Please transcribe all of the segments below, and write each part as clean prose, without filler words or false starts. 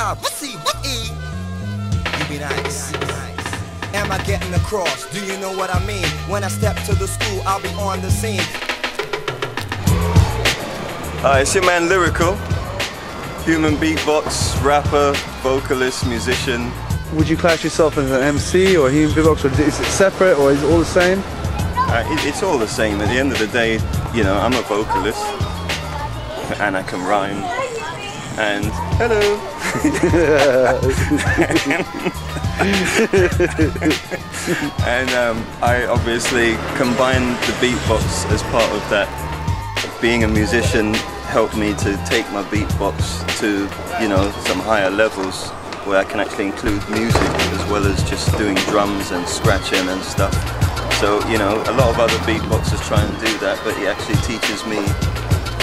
F-I-C-E. You be nice. Am I getting across? Do you know what I mean? When I step to the school, I'll be on the scene. It's your man Lyrical, human beatbox, rapper, vocalist, musician. Would you class yourself as an MC or a human beatbox, or is it separate, or is it all the same? It's all the same. At the end of the day, you know, I'm a vocalist and I can rhyme. And hello. And I obviously combined the beatbox as part of that. Being a musician helped me to take my beatbox to, you know, some higher levels where I can actually include music as well as just doing drums and scratching and stuff. So, you know, a lot of other beatboxers try and do that, but it actually teaches me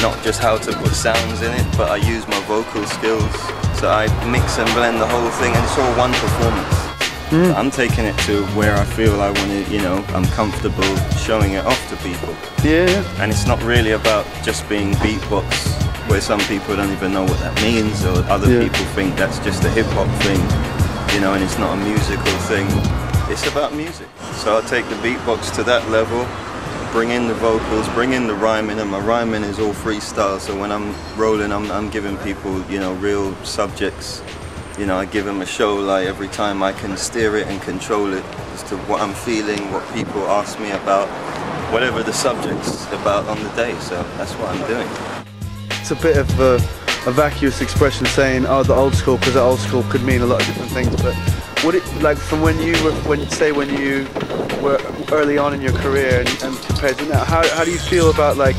not just how to put sounds in it, but I use my vocal skills. So I mix and blend the whole thing, and it's all one performance. So I'm taking it to where I feel I want to, you know, I'm comfortable showing it off to people. Yeah. And it's not really about just being beatbox, where some people don't even know what that means, or other people think that's just a hip-hop thing, you know, and it's not a musical thing. It's about music. So I take the beatbox to that level, bring in the vocals, bring in the rhyming, and my rhyming is all freestyle. So when I'm rolling, I'm giving people, you know, real subjects. You know, I give them a show, like every time I can steer it and control it as to what I'm feeling, what people ask me about, whatever the subject's about on the day. So that's what I'm doing. It's a bit of a vacuous expression saying, oh, the old school, because the old school could mean a lot of different things. But would it, like, from when you were, when you were early on in your career and compared to now, how do you feel about, like,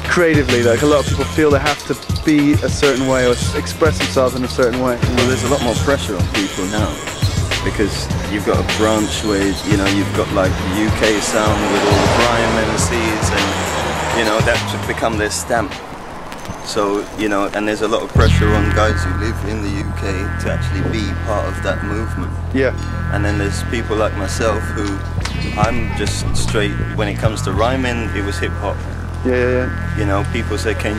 creatively? Like, a lot of people feel they have to be a certain way or express themselves in a certain way. Well, there's a lot more pressure on people now because you've got a branch where, you know, you've got like the UK sound with all the Grime MCs, and, you know, that's become their stamp. So, you know, and there's a lot of pressure on guys who live in the UK to actually be part of that movement. Yeah. And then there's people like myself who, I'm just straight, when it comes to rhyming, it was hip hop. Yeah. You know, people say, can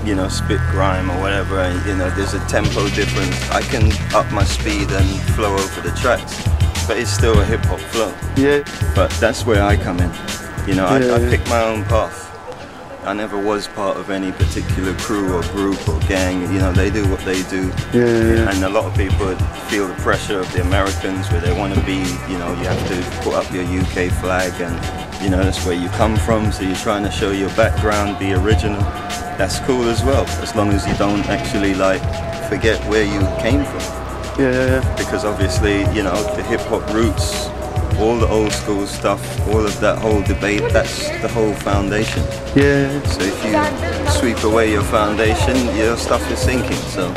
you know, spit grime or whatever, and, you know, there's a tempo difference. I can up my speed and flow over the tracks, but it's still a hip hop flow. Yeah. But that's where I come in. You know, I pick my own path. I never was part of any particular crew or group or gang. You know, they do what they do. Yeah. And a lot of people feel the pressure of the Americans where they want to be, you know, you have to put up your UK flag, and, you know, that's where you come from, so you're trying to show your background, be original. That's cool as well, as long as you don't actually, like, forget where you came from. Yeah. Because obviously, you know, the hip-hop roots, all the old school stuff, all of that whole debate, that's the whole foundation. Yeah. So if you sweep away your foundation, your stuff is sinking. So,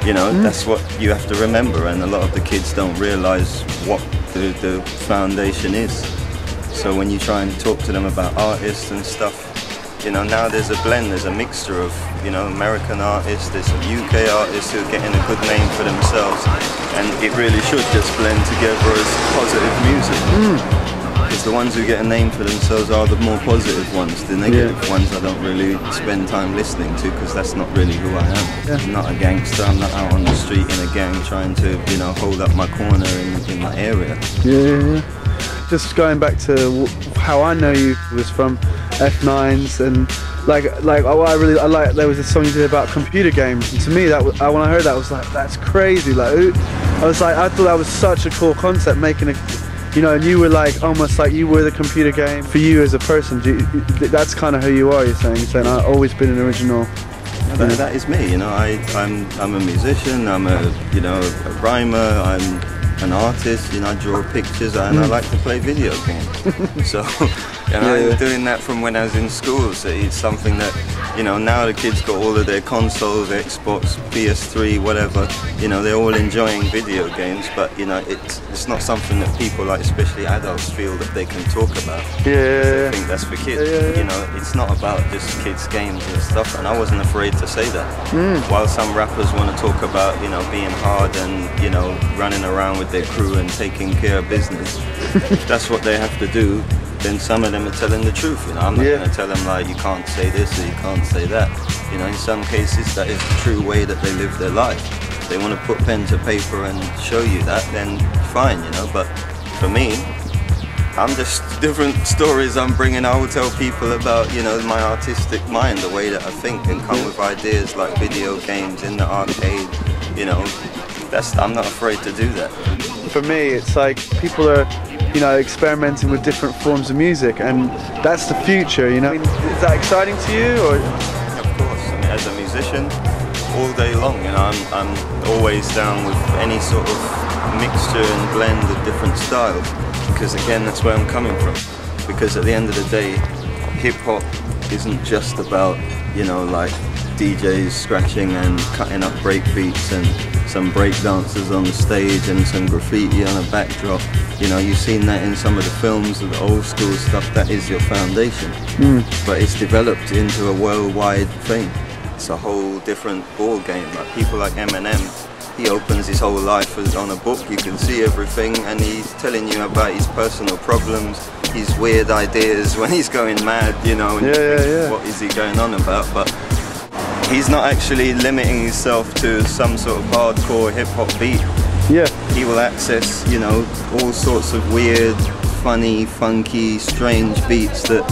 you know, that's what you have to remember, and a lot of the kids don't realize what the foundation is. So when you try and talk to them about artists and stuff, you know, now there's a blend, there's a mixture of, you know, American artists, there's some UK artists who are getting a good name for themselves, and it really should just blend together as positive music. Because the ones who get a name for themselves are the more positive ones. The negative ones I don't really spend time listening to, because that's not really who I am. I'm not a gangster, I'm not out on the street in a gang trying to, you know, hold up my corner in my area. Yeah. Just going back to how I know you was from F-9's, and like I like, there was a song you did about computer games, and to me that was, when I heard that, I was like, that's crazy. Like, I thought that was such a cool concept, making a, you know, and you were like almost like you were the computer game for you as a person. That's kind of who you are. You're saying I've always been an original. That is me. You know, I'm a musician. I'm a rhymer. I'm an artist. You know, I draw pictures, and I like to play video games. So, and I was doing that from when I was in school. So it's something that, you know, now the kids got all of their consoles, Xbox, PS3, whatever. You know, they're all enjoying video games, but, you know, it's not something that people, like, especially adults, feel that they can talk about. Yeah. I think that's for kids. You know, it's not about just kids' games and stuff, and I wasn't afraid to say that. While some rappers want to talk about, you know, being hard and, you know, running around with their crew and taking care of business, that's what they have to do. Then some of them are telling the truth. You know, I'm not going to tell them, like, you can't say this or you can't say that. You know, in some cases that is the true way that they live their life. they want to put pen to paper and show you that, then fine, you know. But for me, I'm just different stories I'm bringing. I will tell people about, you know, my artistic mind, the way that I think, and come with ideas like video games in the arcade, you know. I'm not afraid to do that. For me, it's like people are, you know, experimenting with different forms of music, and that's the future, you know. I mean, is that exciting to you, or? Of course. I mean, as a musician, all day long, you know, I'm always down with any sort of mixture and blend of different styles, because again, that's where I'm coming from. Because at the end of the day, hip hop isn't just about, you know, like DJs scratching and cutting up break beats and some break dancers on the stage and some graffiti on a backdrop. You know, you've seen that in some of the films, the old school stuff. That is your foundation. But it's developed into a worldwide thing. It's a whole different ball game. Like people like Eminem, he opens his whole life as on a book. You can see everything, and he's telling you about his personal problems, his weird ideas when he's going mad, you know, and what is he going on about. But he's not actually limiting himself to some sort of hardcore hip-hop beat. Yeah. He will access, you know, all sorts of weird, funny, funky, strange beats that,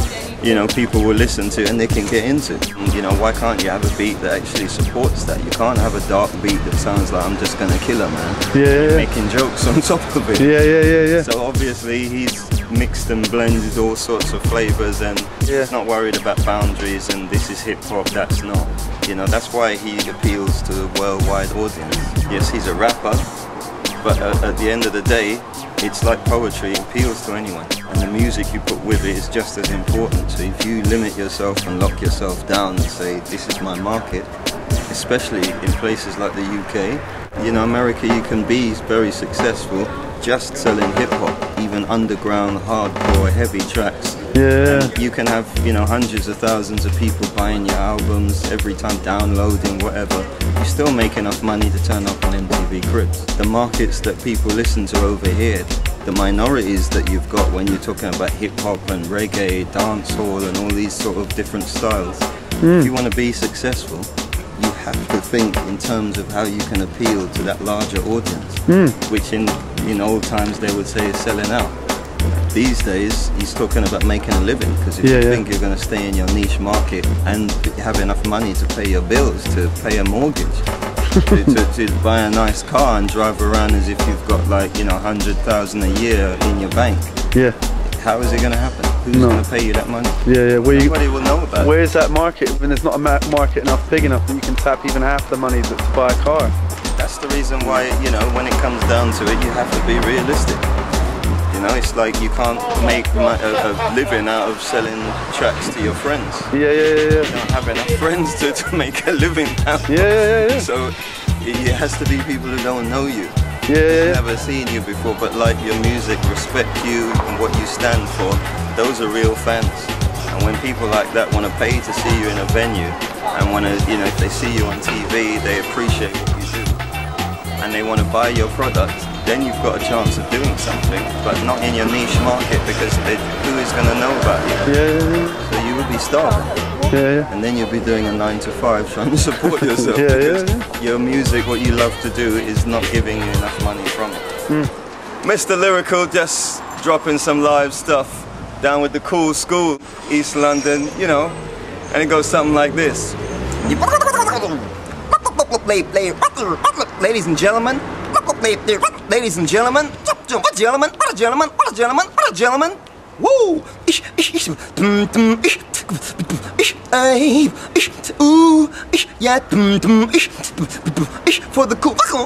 you know, people will listen to and they can get into. And, you know, why can't you have a beat that actually supports that? You can't have a dark beat that sounds like I'm just gonna kill her, man. You're making jokes on top of it. So obviously he's mixed and blended all sorts of flavors, and he's not worried about boundaries and this is hip hop, that's not. You know, that's why he appeals to a worldwide audience. Yes, he's a rapper, but at the end of the day, it's like poetry, it appeals to anyone. And the music you put with it is just as important. So if you limit yourself and lock yourself down and say, this is my market, especially in places like the UK, you know, America, you can be very successful just selling hip-hop, even underground, hardcore, heavy tracks. And you can have, you know, hundreds of thousands of people buying your albums every time, downloading, whatever. You still make enough money to turn up on MTV Cribs. The markets that people listen to over here, the minorities that you've got when you're talking about hip-hop and reggae, dancehall and all these sort of different styles, if you want to be successful, you have to think in terms of how you can appeal to that larger audience, which in old times they would say is selling out. These days, he's talking about making a living, because if you think you're going to stay in your niche market and have enough money to pay your bills, to pay a mortgage, to buy a nice car and drive around as if you've got like, you know, 100,000 a year in your bank. How is it going to happen? Who's going to pay you that money? Nobody will know about it. Where's that market when there's not a market enough big enough that you can tap even half the money to buy a car? That's the reason why, you know, when it comes down to it, you have to be realistic. You know, it's like you can't make a living out of selling tracks to your friends. You don't have enough friends to make a living out of. So it has to be people who don't know you. They've never seen you before, but like your music, respect you and what you stand for. Those are real fans. And when people like that want to pay to see you in a venue, and want to, you know, if they see you on TV, they appreciate what you do, and they want to buy your product, then you've got a chance of doing something, but not in your niche market, because who is going to know about you? So you would be starving. And then you'll be doing a 9 to 5 trying to support yourself, because your music, what you love to do, is not giving you enough money from it. Mr. Lyrical just dropping some live stuff down with the Kool Skool, East London, you know, and it goes something like this. Ladies and gentlemen, ladies and gentlemen, gentlemen, woo! Yeah, for the Kool Skool,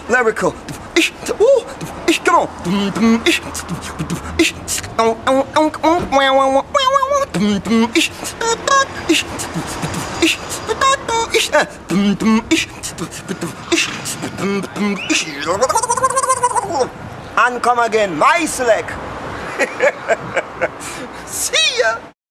Lyrical, come on, and come again, my select.